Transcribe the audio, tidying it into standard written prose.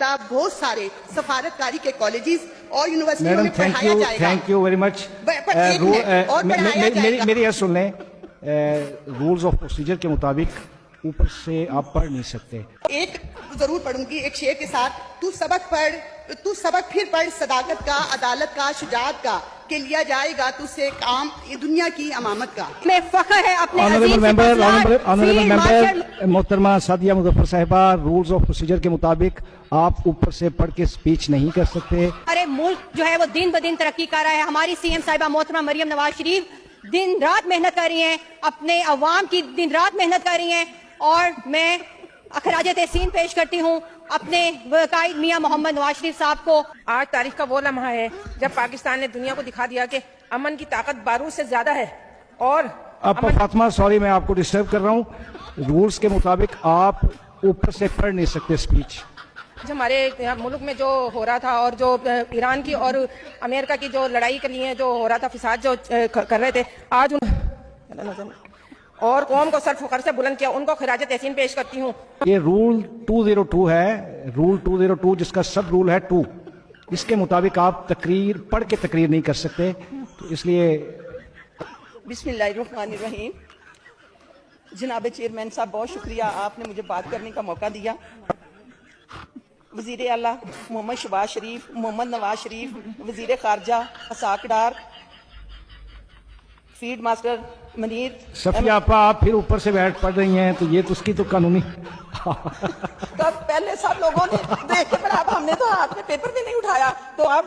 किताब बहुत सारे सफारतकारी के कॉलेजेस और यूनिवर्सिटियों में पढ़ाया जाएगा। Thank you very much. मेरी यह सुन लें, रूल्स ऑफ प्रोसीजर के मुताबिक ऊपर से आप पढ़ नहीं सकते। एक जरूर पढ़ूंगी एक शेर के साथ, तू सबक फिर पढ़, सदाकत का, अदालत का, शुजाअत का, के लिया जाएगा तुझसे काम ये दुनिया की अमामत का। मैं फख्र है अपने ऑनरेबल मेंबर मोहतरमा सादिया मुजफ्फर साहिबा, रूल्स ऑफ प्रोसीजर के मुताबिक आप ऊपर से पढ़ के स्पीच नहीं कर सकते। अरे मुल्क जो है वो दिन ब दिन तरक्की कर रहा है। हमारी सीएम साहिबा मोहतरमा मरियम नवाज शरीफ दिन रात मेहनत कर रही हैं, अपने अवाम की दिन रात मेहनत कर रही हैं, और मैं अखराज तहसीन पेश करती हूँ अपने वकायद मियां मोहम्मद नवाज शरीफ साहब को। आज तारीख का वो लम्हा है जब पाकिस्तान ने दुनिया को दिखा दिया कि अमन की ताकत बारूद से ज्यादा है। और अब फातिमा, सॉरी मैं आपको डिस्टर्ब कर रहा हूँ, रूल्स के मुताबिक आप ऊपर से पढ़ नहीं सकते स्पीच। हमारे मुल्क में जो हो रहा था और जो ईरान की और अमेरिका की जो लड़ाई के लिए जो हो रहा था, फिसाद जो कर रहे थे, आज और कौम को सर फखर से बुलंद किया, उनको खिराज तहसीन पेश करती हूँ। ये रूल 202 है, रूल 202 जिसका सब रूल है 2, इसके मुताबिक आप तकरीर पढ़ के तकरीर नहीं कर सकते, तो इसलिए बिस्मिल्लाहिर्रहमानिर्रहीम। जनाब चेयरमैन साहब बहुत शुक्रिया, आपने मुझे बात करने का मौका दिया। वजीर आला मोहम्मद शहबाज शरीफ, मोहम्मद नवाज शरीफ, वजीर खारजा असाकडार, फील्ड मास्टर मनीर सफिया आपा, आप फिर ऊपर से बैठ पढ़ रही हैं, तो ये तो उसकी तो कानूनी तो पहले सब लोगों ने देख के, पर अब हमने तो हाथ में पेपर भी नहीं उठाया, तो अब